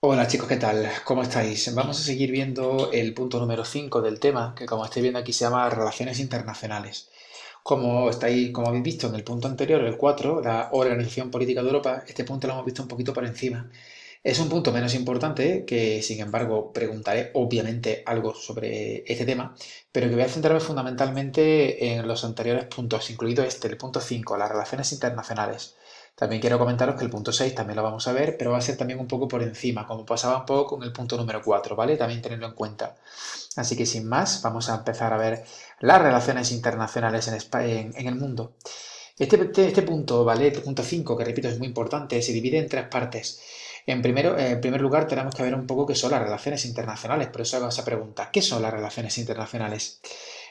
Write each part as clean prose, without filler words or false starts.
Hola chicos, ¿qué tal? ¿Cómo estáis? Vamos a seguir viendo el punto número 5 del tema, que como estáis viendo aquí se llama Relaciones Internacionales. Como habéis visto en el punto anterior, el 4, la Organización Política de Europa, este punto lo hemos visto un poquito por encima. Es un punto menos importante que, sin embargo, preguntaré obviamente algo sobre este tema, pero que voy a centrarme fundamentalmente en los anteriores puntos, incluido este, el punto 5, las relaciones internacionales. También quiero comentaros que el punto 6 también lo vamos a ver, pero va a ser también un poco por encima, como pasaba un poco con el punto número 4, ¿vale? También tenerlo en cuenta. Así que sin más, vamos a empezar a ver las relaciones internacionales en el mundo. Este punto, ¿vale? Este punto 5, que repito es muy importante, se divide en tres partes. En primer lugar, tenemos que ver un poco qué son las relaciones internacionales. Por eso hago esa pregunta. ¿Qué son las relaciones internacionales?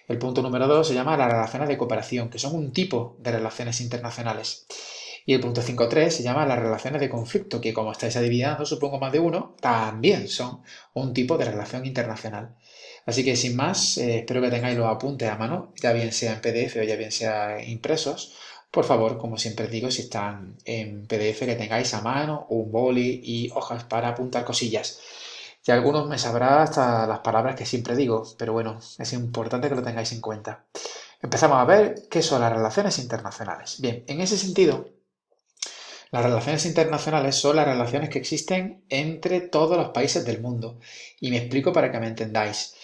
El punto número 2 se llama las relaciones de cooperación, que son un tipo de relaciones internacionales. Y el punto 5.3 se llama las relaciones de conflicto, que como estáis adivinando, supongo más de uno, también son un tipo de relación internacional. Así que sin más, espero que tengáis los apuntes a mano, ya bien sea en PDF o ya bien sea impresos. Por favor, como siempre digo, si están en PDF, que tengáis a mano un boli y hojas para apuntar cosillas. Y algunos me sabrá hasta las palabras que siempre digo, pero bueno, es importante que lo tengáis en cuenta. Empezamos a ver qué son las relaciones internacionales. Bien, en ese sentido, las relaciones internacionales son las relaciones que existen entre todos los países del mundo. Y me explico para que me entendáis.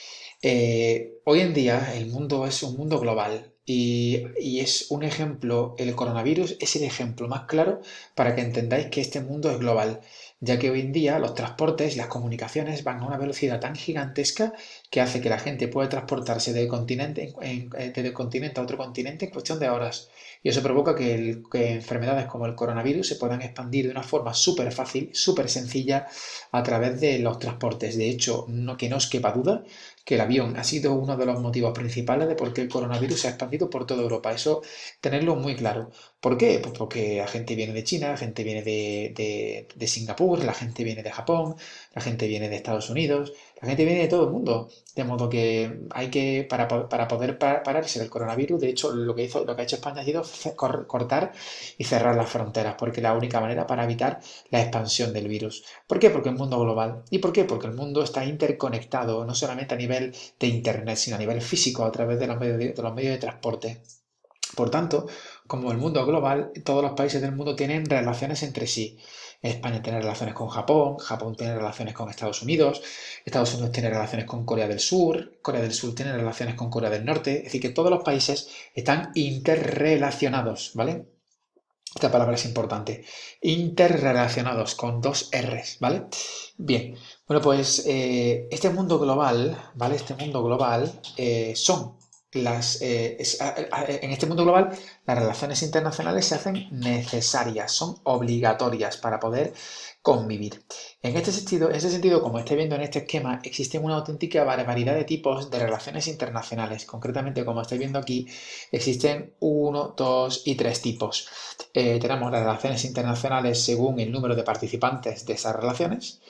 Hoy en día el mundo es un mundo global y es un ejemplo, el coronavirus es el ejemplo más claro para que entendáis que este mundo es global, ya que hoy en día los transportes y las comunicaciones van a una velocidad tan gigantesca que hace que la gente pueda transportarse del continente, del continente a otro continente en cuestión de horas. Y eso provoca que enfermedades como el coronavirus se puedan expandir de una forma súper fácil, súper sencilla a través de los transportes. De hecho, que no os quepa duda que el avión ha sido uno de los motivos principales de por qué el coronavirus se ha expandido por toda Europa. Eso tenerlo muy claro. ¿Por qué? Pues porque la gente viene de China, la gente viene de Singapur, la gente viene de Japón, la gente viene de Estados Unidos, la gente viene de todo el mundo. De modo que hay que, para poder pararse del coronavirus, de hecho, lo que ha hecho España ha sido cortar y cerrar las fronteras, porque es la única manera para evitar la expansión del virus. ¿Por qué? Porque el mundo global. ¿Y por qué? Porque el mundo está interconectado, no solamente a nivel de Internet, sino a nivel físico, a través de los medios de transporte. Por tanto, como el mundo es global, todos los países del mundo tienen relaciones entre sí. España tiene relaciones con Japón, Japón tiene relaciones con Estados Unidos tiene relaciones con Corea del Sur tiene relaciones con Corea del Norte, es decir, que todos los países están interrelacionados, ¿vale? Esta palabra es importante. Interrelacionados con dos R's, ¿vale? Bien, bueno, pues este mundo global, ¿vale? Este mundo global son en este mundo global las relaciones internacionales se hacen necesarias, son obligatorias para poder convivir. En este sentido, como estáis viendo en este esquema, existen una auténtica barbaridad de tipos de relaciones internacionales. Concretamente, como estáis viendo aquí, existen uno, dos y tres tipos. Tenemos las relaciones internacionales según el número de participantes de esas relaciones,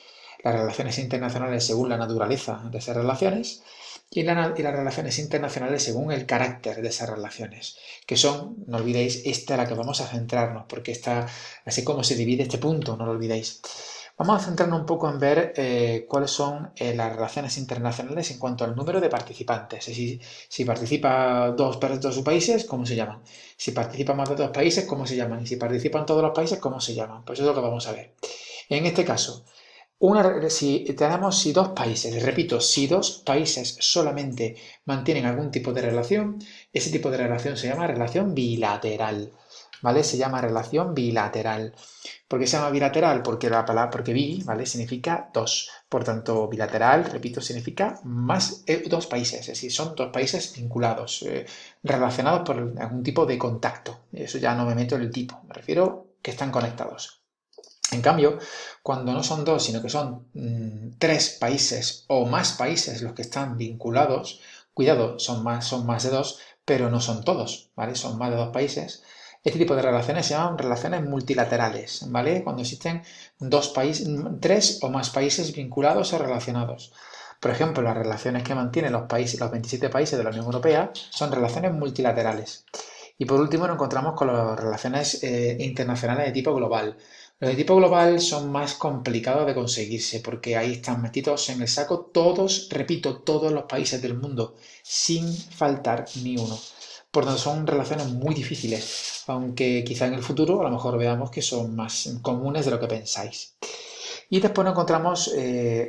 las relaciones internacionales según la naturaleza de esas relaciones y las relaciones internacionales según el carácter de esas relaciones, que son, no olvidéis, esta a la que vamos a centrarnos, porque está así como se divide este punto, no lo olvidéis. Vamos a centrarnos un poco en ver cuáles son las relaciones internacionales en cuanto al número de participantes. Es decir, si participan dos países, ¿cómo se llaman? Si participan más de dos países, ¿cómo se llaman? Y si participan todos los países, ¿cómo se llaman? Pues eso es lo que vamos a ver. En este caso, si dos países, repito, si dos países solamente mantienen algún tipo de relación, ese tipo de relación se llama relación bilateral, ¿vale? Se llama relación bilateral. ¿Por qué se llama bilateral? Porque la palabra, porque bi, ¿vale? Significa dos. Por tanto, bilateral, repito, significa más dos países, es decir, son dos países vinculados, relacionados por algún tipo de contacto. Eso ya no me meto en el tipo, me refiero que están conectados. En cambio, cuando no son dos, sino que son tres países o más países los que están vinculados, cuidado, son más de dos, pero no son todos, ¿vale? Son más de dos países. Este tipo de relaciones se llaman relaciones multilaterales, ¿vale? Cuando existen dos países, tres o más países vinculados o relacionados. Por ejemplo, las relaciones que mantienen los 27 países de la Unión Europea son relaciones multilaterales. Y por último nos encontramos con las relaciones internacionales de tipo global. Los de tipo global son más complicados de conseguirse porque ahí están metidos en el saco todos, repito, todos los países del mundo, sin faltar ni uno. Por tanto, son relaciones muy difíciles, aunque quizá en el futuro a lo mejor veamos que son más comunes de lo que pensáis. Y después nos encontramos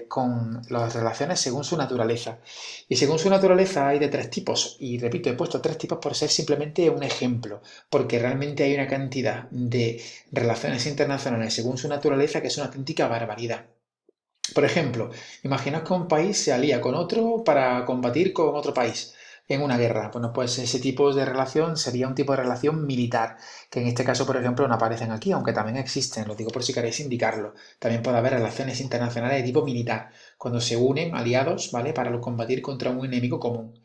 con las relaciones según su naturaleza. Y según su naturaleza hay de tres tipos. Y repito, he puesto tres tipos por ser simplemente un ejemplo, porque realmente hay una cantidad de relaciones internacionales según su naturaleza que es una auténtica barbaridad. Por ejemplo, imaginaos que un país se alía con otro para combatir con otro país en una guerra. Bueno, pues ese tipo de relación sería un tipo de relación militar, que en este caso, por ejemplo, no aparecen aquí, aunque también existen, lo digo por si queréis indicarlo. También puede haber relaciones internacionales de tipo militar, cuando se unen aliados, ¿vale? Para combatir contra un enemigo común.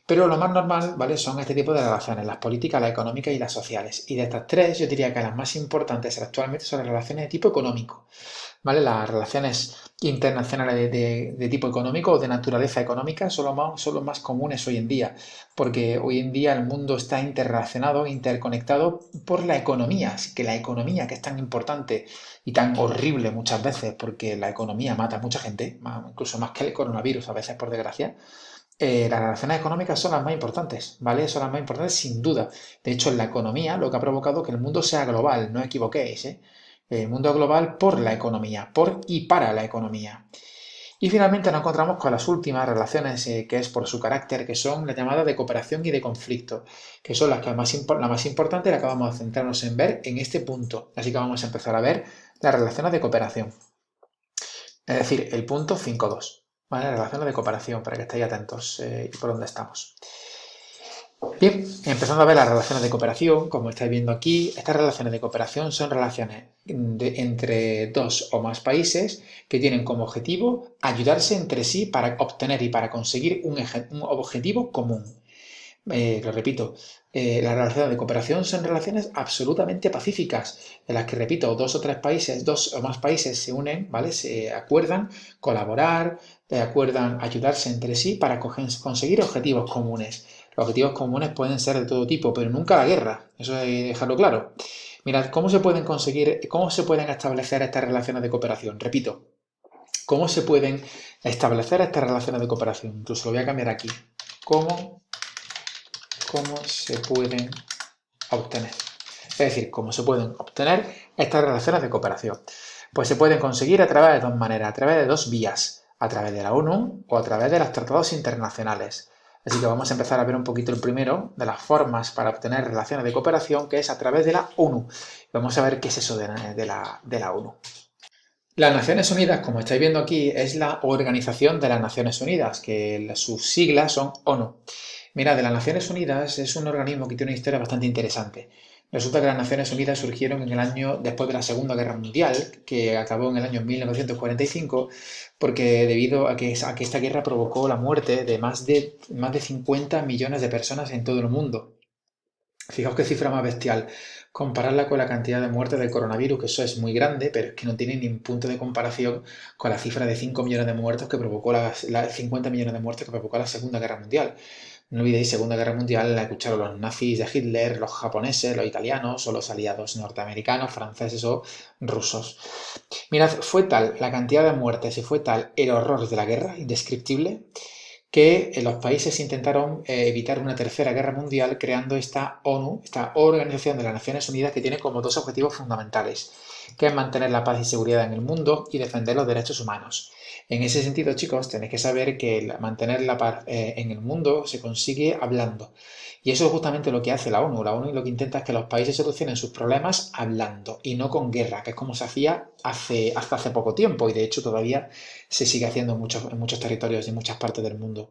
Pero lo más normal, ¿vale? Son este tipo de relaciones, las políticas, las económicas y las sociales. Y de estas tres, yo diría que las más importantes actualmente son las relaciones de tipo económico. ¿Vale? Las relaciones internacionales de tipo económico o de naturaleza económica son los más comunes hoy en día, porque hoy en día el mundo está interrelacionado, interconectado por la economía, así que la economía que es tan importante y tan horrible muchas veces, porque la economía mata a mucha gente, incluso más que el coronavirus a veces por desgracia, las relaciones económicas son las más importantes, ¿vale? Son las más importantes sin duda. De hecho, en la economía lo que ha provocado que el mundo sea global, no equivoquéis, ¿eh? El mundo global por la economía, por y para la economía. Y finalmente nos encontramos con las últimas relaciones, que es por su carácter, que son las llamadas de cooperación y de conflicto, que son las que la más importante, la que vamos a centrarnos en ver en este punto. Así que vamos a empezar a ver las relaciones de cooperación. Es decir, el punto 5.2. ¿Vale? Relaciones de cooperación, para que estéis atentos y por dónde estamos. Bien, empezando a ver las relaciones de cooperación, como estáis viendo aquí, estas relaciones de cooperación son relaciones entre dos o más países que tienen como objetivo ayudarse entre sí para obtener y para conseguir un objetivo común. Lo repito, las relaciones de cooperación son relaciones absolutamente pacíficas, en las que, repito, dos o tres países, dos o más países se unen, ¿vale? Se acuerdan colaborar, acuerdan ayudarse entre sí para conseguir objetivos comunes. Los objetivos comunes pueden ser de todo tipo, pero nunca la guerra, eso hay que dejarlo claro. Mirad, ¿cómo se pueden conseguir, cómo se pueden establecer estas relaciones de cooperación? Repito, ¿cómo se pueden establecer estas relaciones de cooperación? Incluso lo voy a cambiar aquí. ¿Cómo se pueden obtener? Es decir, cómo se pueden obtener estas relaciones de cooperación. Pues se pueden conseguir a través de dos maneras, a través de dos vías, a través de la ONU o a través de los tratados internacionales. Así que vamos a empezar a ver un poquito el primero de las formas para obtener relaciones de cooperación, que es a través de la ONU. Vamos a ver qué es eso de la ONU. Las Naciones Unidas, como estáis viendo aquí, es la Organización de las Naciones Unidas, que sus siglas son ONU. Mira, de las Naciones Unidas es un organismo que tiene una historia bastante interesante. Resulta que las Naciones Unidas surgieron en el año después de la Segunda Guerra Mundial, que acabó en el año 1945, porque debido a que esta guerra provocó la muerte de más de 50 millones de personas en todo el mundo. Fijaos qué cifra más bestial. Compararla con la cantidad de muertes del coronavirus, que eso es muy grande, pero es que no tiene ni un punto de comparación con la cifra de 5 millones de muertos que provocó 50 millones de muertes que provocó la Segunda Guerra Mundial. No olvidéis, Segunda Guerra Mundial la escucharon los nazis de Hitler, los japoneses, los italianos o los aliados norteamericanos, franceses o rusos. Mirad, fue tal la cantidad de muertes y fue tal el horror de la guerra, indescriptible, que los países intentaron evitar una tercera guerra mundial creando esta ONU, esta Organización de las Naciones Unidas, que tiene como dos objetivos fundamentales, que es mantener la paz y seguridad en el mundo y defender los derechos humanos. En ese sentido, chicos, tenéis que saber que mantener la paz en el mundo se consigue hablando. Y eso es justamente lo que hace la ONU. La ONU lo que intenta es que los países solucionen sus problemas hablando y no con guerra, que es como se hacía hasta hace poco tiempo y de hecho todavía se sigue haciendo en muchos territorios y en muchas partes del mundo.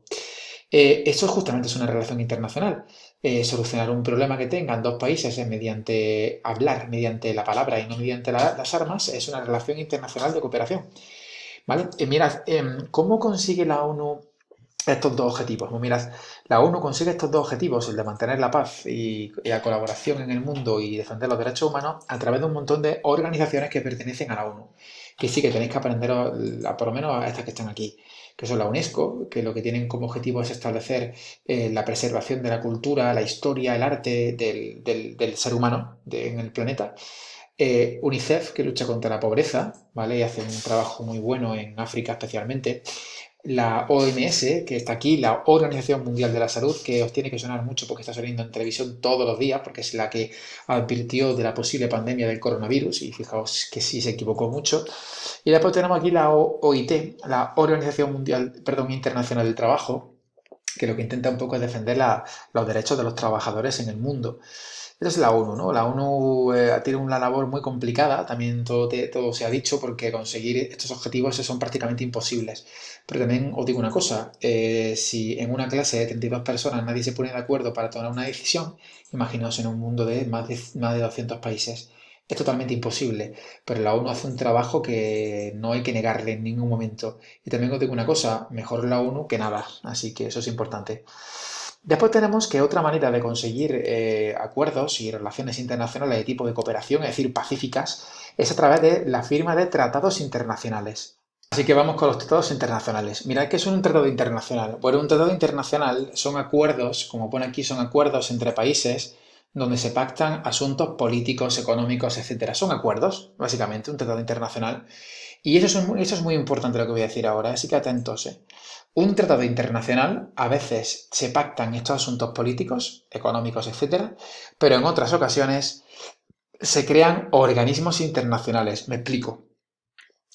Eso justamente es una relación internacional. Solucionar un problema que tengan dos países mediante hablar, mediante la palabra y no mediante las armas, es una relación internacional de cooperación. ¿Vale? Mirad, ¿cómo consigue la ONU estos dos objetivos? Pues mirad, la ONU consigue estos dos objetivos, el de mantener la paz y la colaboración en el mundo y defender los derechos humanos, a través de un montón de organizaciones que pertenecen a la ONU. Que sí que tenéis que aprender, por lo menos a estas que están aquí, que son la UNESCO, que lo que tienen como objetivo es establecer la preservación de la cultura, la historia, el arte del ser humano en el planeta. UNICEF, que lucha contra la pobreza, ¿vale? Y hace un trabajo muy bueno en África especialmente. La OMS, que está aquí, la Organización Mundial de la Salud, que os tiene que sonar mucho porque está saliendo en televisión todos los días, porque es la que advirtió de la posible pandemia del coronavirus, y fijaos que sí se equivocó mucho. Y después tenemos aquí la OIT, la Organización Mundial, perdón, Internacional del Trabajo, que lo que intenta un poco es defender los derechos de los trabajadores en el mundo. Esa es la ONU, ¿no? La ONU tiene una labor muy complicada, también todo se ha dicho, porque conseguir estos objetivos son prácticamente imposibles. Pero también os digo una cosa, si en una clase de 32 personas nadie se pone de acuerdo para tomar una decisión, imaginaos en un mundo de más de 200 países. Es totalmente imposible, pero la ONU hace un trabajo que no hay que negarle en ningún momento. Y también os digo una cosa, mejor la ONU que nada, así que eso es importante. Después tenemos que otra manera de conseguir acuerdos y relaciones internacionales de tipo de cooperación, es decir, pacíficas, es a través de la firma de tratados internacionales. Así que vamos con los tratados internacionales. Mirad, ¿qué es un tratado internacional? Bueno, un tratado internacional son acuerdos, como pone aquí, son acuerdos entre países donde se pactan asuntos políticos, económicos, etcétera. Son acuerdos, básicamente, un tratado internacional. Y eso es muy importante lo que voy a decir ahora, así que atentos, ¿eh? Un tratado internacional, a veces se pactan estos asuntos políticos, económicos, etcétera, pero en otras ocasiones se crean organismos internacionales. Me explico.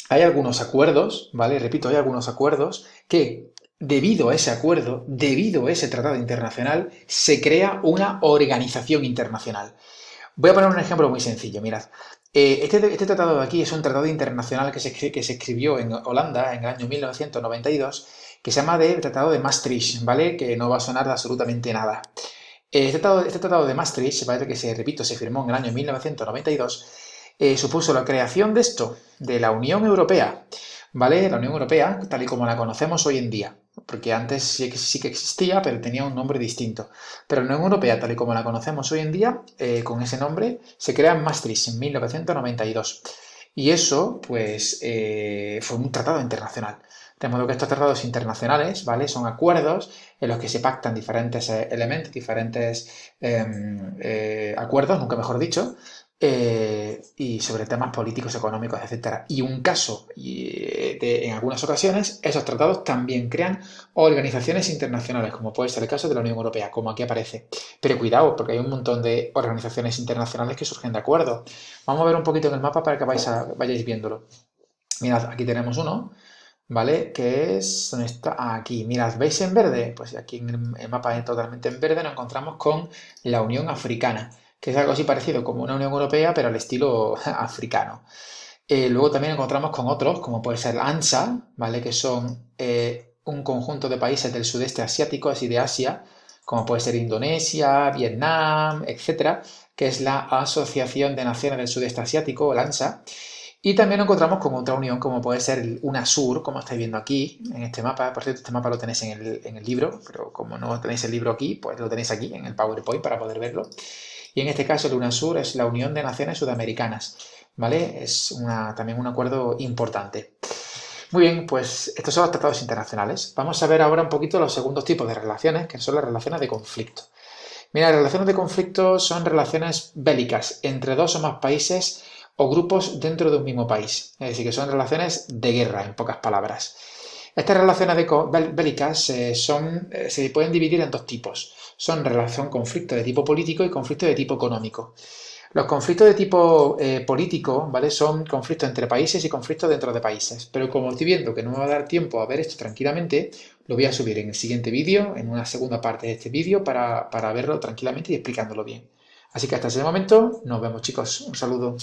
Hay algunos acuerdos, ¿vale? Repito, hay algunos acuerdos que debido a ese acuerdo, debido a ese tratado internacional, se crea una organización internacional. Voy a poner un ejemplo muy sencillo, mirad. Este tratado de aquí es un tratado internacional que se escribió en Holanda en el año 1992, que se llama el Tratado de Maastricht, ¿vale? Que no va a sonar de absolutamente nada. Este tratado de Maastricht, ¿vale? Que repito, se firmó en el año 1992, supuso la creación de esto, de la Unión Europea, ¿vale? La Unión Europea, tal y como la conocemos hoy en día, porque antes sí que existía, pero tenía un nombre distinto. Pero la Unión Europea, tal y como la conocemos hoy en día, con ese nombre, se crea en Maastricht en 1992. Y eso, pues, fue un tratado internacional. De modo que estos tratados internacionales, ¿vale? Son acuerdos en los que se pactan diferentes elementos, diferentes acuerdos, nunca mejor dicho, y sobre temas políticos, económicos, etcétera. Y un caso, en algunas ocasiones, esos tratados también crean organizaciones internacionales, como puede ser el caso de la Unión Europea, como aquí aparece. Pero cuidado, porque hay un montón de organizaciones internacionales que surgen de acuerdos. Vamos a ver un poquito en el mapa para que vayáis viéndolo. Mirad, aquí tenemos uno, ¿vale? Que es, ¿dónde está? Aquí, mirad, ¿veis en verde? Pues aquí en el mapa totalmente en verde nos encontramos con la Unión Africana, que es algo así parecido como una Unión Europea, pero al estilo africano. Luego también encontramos con otros, como puede ser la ANSA, ¿vale? Que son un conjunto de países del sudeste asiático, así de Asia, como puede ser Indonesia, Vietnam, etcétera, que es la Asociación de Naciones del Sudeste Asiático, el ANSA. Y también nos encontramos con otra unión, como puede ser UNASUR, como estáis viendo aquí, en este mapa. Por cierto, este mapa lo tenéis en el libro, pero como no tenéis el libro aquí, pues lo tenéis aquí, en el PowerPoint, para poder verlo. Y en este caso, el UNASUR es la Unión de Naciones Sudamericanas, ¿vale? Es también un acuerdo importante. Muy bien, pues estos son los tratados internacionales. Vamos a ver ahora un poquito los segundos tipos de relaciones, que son las relaciones de conflicto. Mira, las relaciones de conflicto son relaciones bélicas entre dos o más países o grupos dentro de un mismo país. Es decir, que son relaciones de guerra, en pocas palabras. Estas relaciones bélicas se pueden dividir en dos tipos. Son conflicto de tipo político y conflicto de tipo económico. Los conflictos de tipo político, ¿vale? Son conflictos entre países y conflictos dentro de países. Pero como estoy viendo que no me va a dar tiempo a ver esto tranquilamente, lo voy a subir en el siguiente vídeo, en una segunda parte de este vídeo, para verlo tranquilamente y explicándolo bien. Así que hasta ese momento, nos vemos chicos. Un saludo.